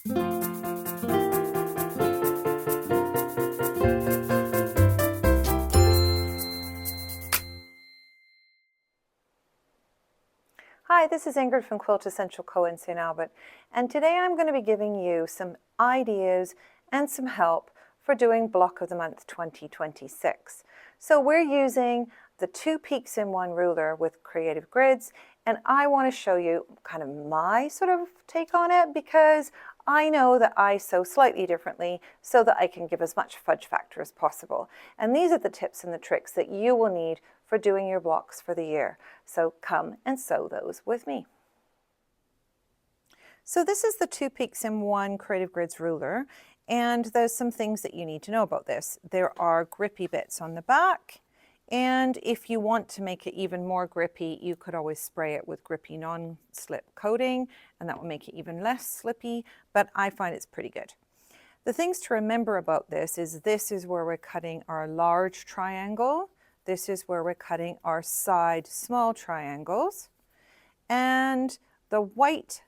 Hi, this is Ingrid from Quiltessential Co in St. Albert, and today I'm going to be giving you some ideas and some help for doing Block of the Month 2026. So we're using the 2 peaks in 1 ruler with creative grids, and I want to show you kind of my sort of take on it because I know that I sew slightly differently so that I can give as much fudge factor as possible. And these are the tips and the tricks that you will need for doing your blocks for the year. So come and sew those with me. So this is the 2 peaks in 1 creative grids ruler, and there's some things that you need to know about this. There are grippy bits on the back, and if you want to make it even more grippy, you could always spray it with grippy non-slip coating, and that will make it even less slippy, but I find it's pretty good. The things to remember about this is where we're cutting our large triangle. This is where we're cutting our side small triangles. And the white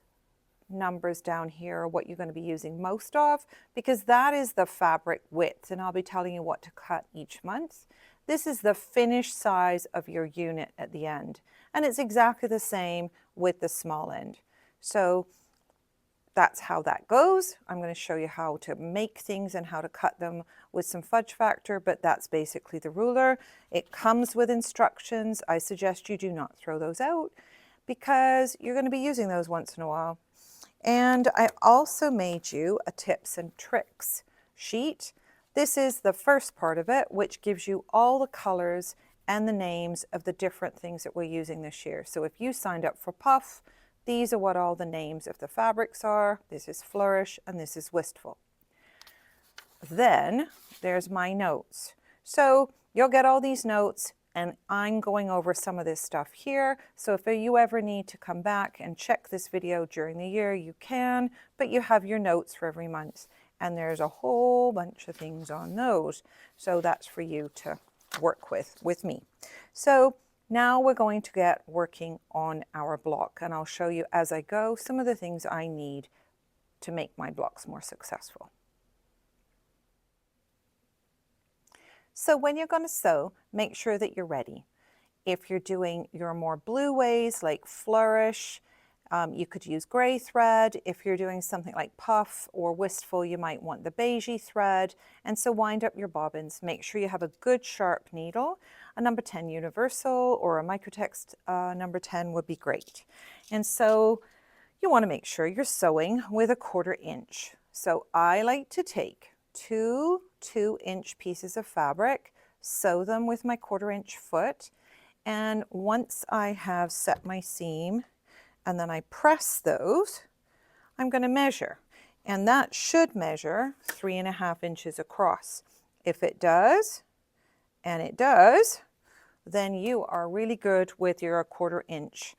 numbers down here are what you're going to be using most of because that is the fabric width, and I'll be telling you what to cut each month. This is the finished size of your unit at the end, and it's exactly the same with the small end. So that's how that goes. I'm going to show you how to make things and how to cut them with some fudge factor, but that's basically the ruler. It comes with instructions. I suggest you do not throw those out because you're going to be using those once in a while. And I also made you a tips and tricks sheet. This is the first part of it, which gives you all the colors and the names of the different things that we're using this year. So if you signed up for Puff, these are what all the names of the fabrics are. This is Flourish and this is Wistful. Then there's my notes. So you'll get all these notes, and I'm going over some of this stuff here. So if you ever need to come back and check this video during the year, you can, but you have your notes for every month. And there's a whole bunch of things on those. So that's for you to work with me. So now we're going to get working on our block, and I'll show you as I go some of the things I need to make my blocks more successful. So when you're going to sew, make sure that you're ready. If you're doing your more blue ways like Flourish, you could use gray thread. If you're doing something like Puff or Wistful, you might want the beigey thread. And so wind up your bobbins. Make sure you have a good sharp needle. A number 10 universal or a Microtex number 10 would be great. And so you want to make sure you're sewing with a 1/4 inch. So I like to take 2 2-inch pieces of fabric, sew them with my 1/4 inch foot, and once I have set my seam and then I press those, I'm going to measure, and that should measure 3.5 inches across. If it does, and it does, then you are really good with your 1/4 inch.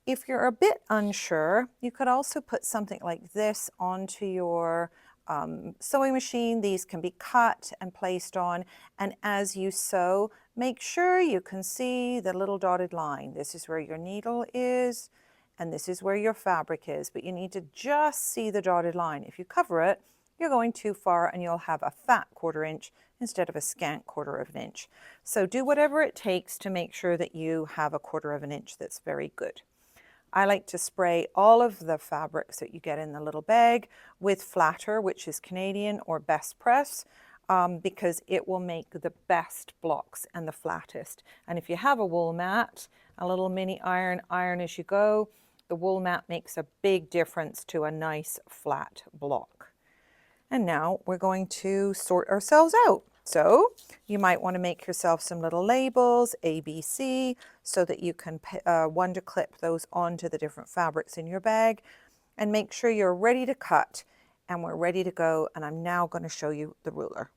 If you're a bit unsure, you could also put something like this onto your sewing machine. These can be cut and placed on, and as you sew, make sure you can see the little dotted line. This is where your needle is, and this is where your fabric is, but you need to just see the dotted line. If you cover it, you're going too far and you'll have a fat 1/4 inch instead of a scant 1/4 inch. So do whatever it takes to make sure that you have a 1/4 inch that's very good. I like to spray all of the fabrics that you get in the little bag with Flatter, which is Canadian, or Best Press, because it will make the best blocks and the flattest. And if you have a wool mat, a little mini iron as you go, the wool mat makes a big difference to a nice flat block. And now we're going to sort ourselves out. So you might want to make yourself some little labels, A, B, C, so that you can wonder clip those onto the different fabrics in your bag, and make sure you're ready to cut, and we're ready to go. And I'm now going to show you the ruler.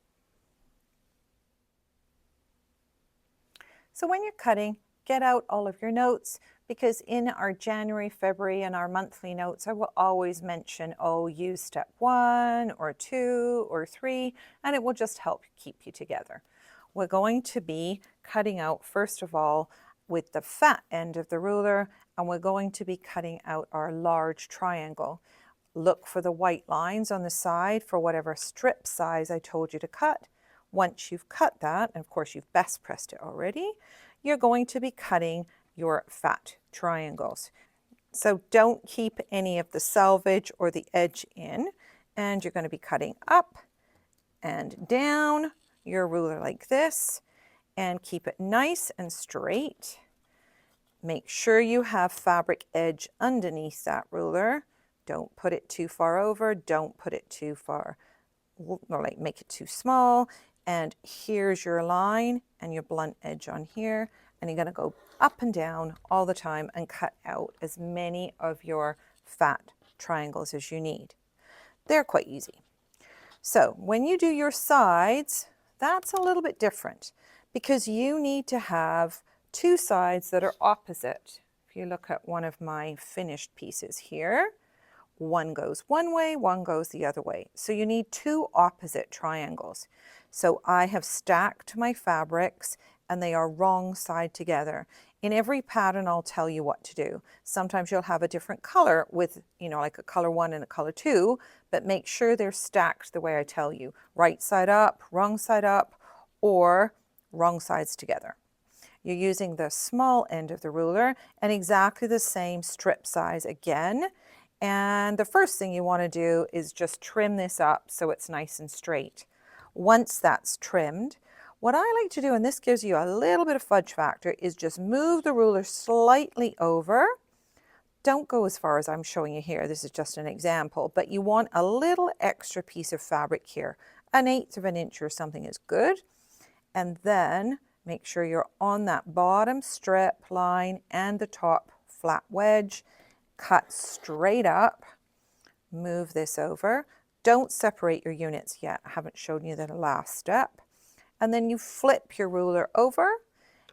So when you're cutting, get out all of your notes, because in our January, February, and our monthly notes, I will always mention, oh, use step 1 or 2 or 3, and it will just help keep you together. We're going to be cutting out, first of all, with the fat end of the ruler, and we're going to be cutting out our large triangle. Look for the white lines on the side for whatever strip size I told you to cut. Once you've cut that, and of course you've best pressed it already, you're going to be cutting your fat triangles. So don't keep any of the selvage or the edge in, and you're going to be cutting up and down your ruler like this, and keep it nice and straight. Make sure you have fabric edge underneath that ruler. Don't put it too far over, don't put it too far, or like make it too small. And here's your line and your blunt edge on here, and you're going to go up and down all the time and cut out as many of your fat triangles as you need. They're quite easy. So when you do your sides, that's a little bit different because you need to have two sides that are opposite. If you look at one of my finished pieces here, one goes one way, one goes the other way. So you need two opposite triangles. So I have stacked my fabrics and they are wrong side together. In every pattern, I'll tell you what to do. Sometimes you'll have a different color with, like a color 1 and a color 2, but make sure they're stacked the way I tell you. Right side up, or wrong sides together. You're using the small end of the ruler and exactly the same strip size again. And the first thing you want to do is just trim this up so it's nice and straight. Once that's trimmed, what I like to do, and this gives you a little bit of fudge factor, is just move the ruler slightly over. Don't go as far as I'm showing you here. This is just an example, but you want a little extra piece of fabric here. 1/8 of an inch or something is good. And then make sure you're on that bottom strip line and the top flat wedge. Cut straight up. Move this over. Don't separate your units yet. I haven't shown you the last step. And then you flip your ruler over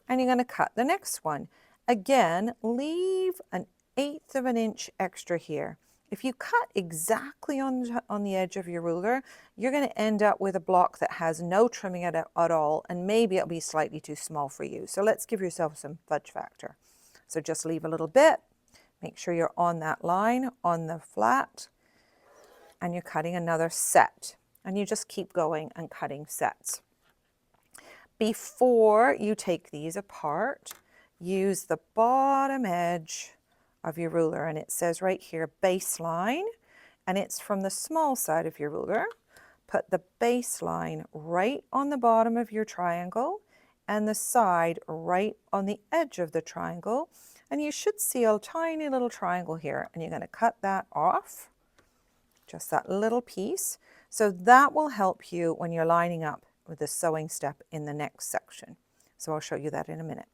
and you're going to cut the next one. Again, leave 1/8 of an inch extra here. If you cut exactly on the edge of your ruler, you're going to end up with a block that has no trimming at all, and maybe it'll be slightly too small for you. So let's give yourself some fudge factor. So just leave a little bit. Make sure you're on that line, on the flat, and you're cutting another set. And you just keep going and cutting sets. Before you take these apart, use the bottom edge of your ruler, and it says right here baseline, and it's from the small side of your ruler. Put the baseline right on the bottom of your triangle and the side right on the edge of the triangle, and you should see a tiny little triangle here, and you're going to cut that off, just that little piece. So that will help you when you're lining up with the sewing step in the next section. So I'll show you that in a minute.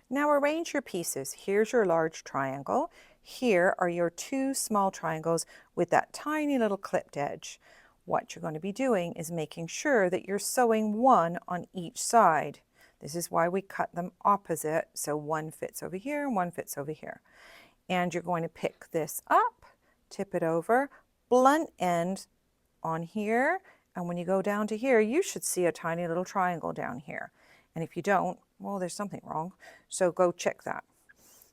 Now arrange your pieces. Here's your large triangle. Here are your two small triangles with that tiny little clipped edge. What you're going to be doing is making sure that you're sewing one on each side. This is why we cut them opposite, so one fits over here and one fits over here. And you're going to pick this up, tip it over, blunt end on here, and when you go down to here, you should see a tiny little triangle down here. And if you don't, well, there's something wrong. So go check that.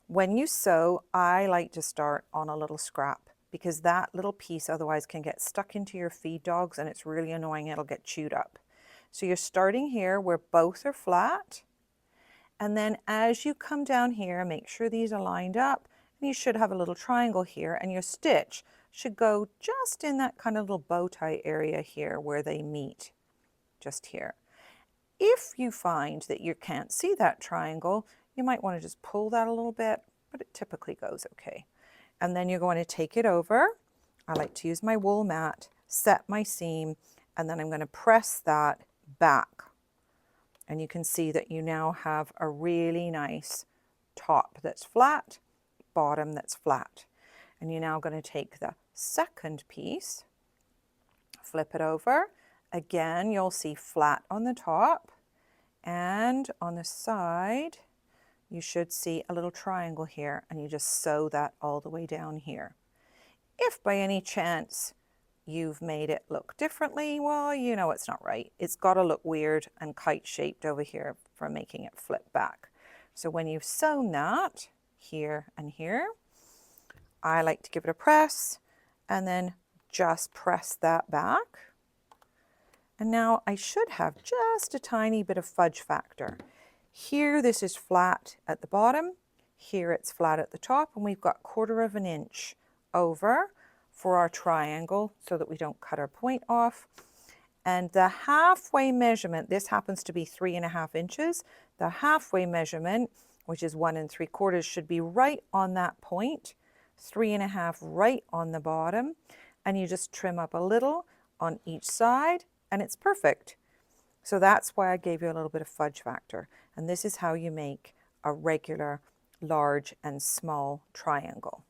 When you sew, I like to start on a little scrap because that little piece otherwise can get stuck into your feed dogs and it's really annoying. It'll get chewed up. So you're starting here where both are flat. And then as you come down here, make sure these are lined up. And you should have a little triangle here, and your stitch should go just in that kind of little bow tie area here where they meet, just here. If you find that you can't see that triangle, you might want to just pull that a little bit, but it typically goes okay. And then you're going to take it over. I like to use my wool mat, set my seam, and then I'm going to press that back. And you can see that you now have a really nice top that's flat, bottom that's flat. And you're now going to take the second piece, flip it over. Again, you'll see flat on the top, and on the side, you should see a little triangle here, and you just sew that all the way down here. If by any chance you've made it look differently, well, you know it's not right. It's got to look weird and kite-shaped over here from making it flip back. So when you've sewn that, here and here, I like to give it a press and then just press that back. And now I should have just a tiny bit of fudge factor. Here this is flat at the bottom, here it's flat at the top, and we've got 1/4 of an inch over for our triangle so that we don't cut our point off. And the halfway measurement, this happens to be 3.5 inches. The halfway measurement, which is 1 3/4, should be right on that point, 3.5 right on the bottom. And you just trim up a little on each side and it's perfect. So that's why I gave you a little bit of fudge factor. And this is how you make a regular large and small triangle.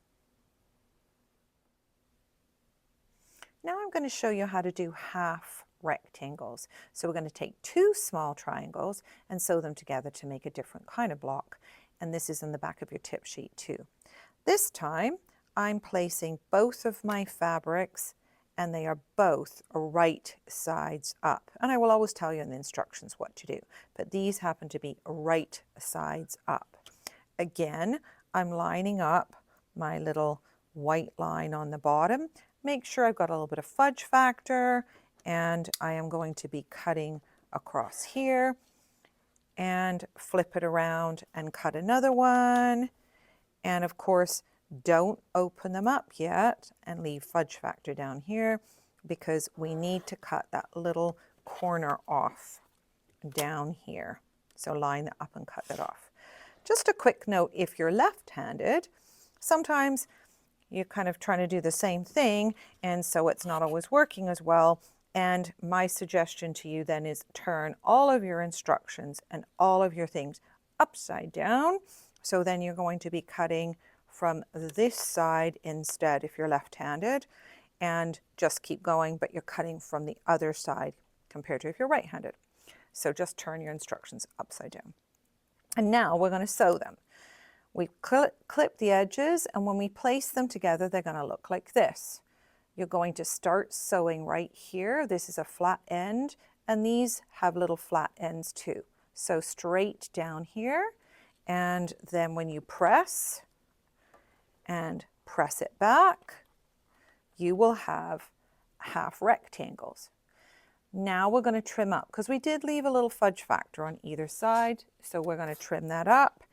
Now I'm going to show you how to do half rectangles. So we're going to take 2 small triangles and sew them together to make a different kind of block. And this is in the back of your tip sheet too. This time I'm placing both of my fabrics and they are both right sides up. And I will always tell you in the instructions what to do, but these happen to be right sides up. Again, I'm lining up my little white line on the bottom. Make sure I've got a little bit of fudge factor, and I am going to be cutting across here and flip it around and cut another one. And of course, don't open them up yet and leave fudge factor down here because we need to cut that little corner off down here. So line that up and cut that off. Just a quick note, if you're left-handed, sometimes you're kind of trying to do the same thing and so it's not always working as well. And my suggestion to you then is turn all of your instructions and all of your things upside down. So then you're going to be cutting from this side instead if you're left-handed, and just keep going, but you're cutting from the other side compared to if you're right-handed. So just turn your instructions upside down. And now we're going to sew them. We clip the edges, and when we place them together, they're going to look like this. You're going to start sewing right here. This is a flat end, and these have little flat ends too. So straight down here, and then when you press and press it back, you will have half rectangles. Now we're going to trim up because we did leave a little fudge factor on either side. So we're going to trim that up,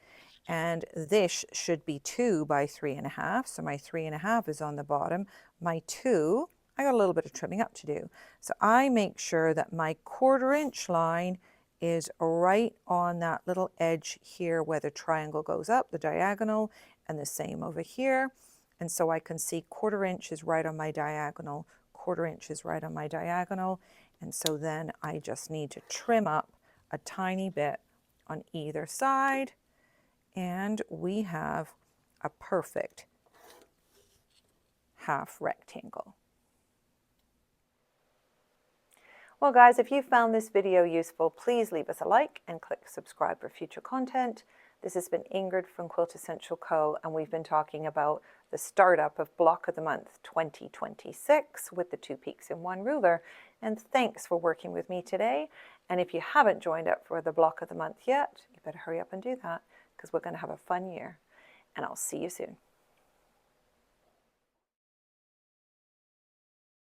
and this should be 2 by 3.5. So my 3.5 is on the bottom. My 2, I got a little bit of trimming up to do. So I make sure that my 1/4 inch line is right on that little edge here where the triangle goes up, the diagonal, and the same over here. And so I can see 1/4 inch is right on my diagonal, 1/4 inch is right on my diagonal. And so then I just need to trim up a tiny bit on either side, and we have a perfect half rectangle. Well guys, if you found this video useful, please leave us a like and click subscribe for future content. This has been Ingrid from Quiltessential Co, and we've been talking about the startup of Block of the Month 2026 with the 2 peaks in 1 ruler. And thanks for working with me today. And if you haven't joined up for the Block of the Month yet, you better hurry up and do that because we're going to have a fun year. And I'll see you soon.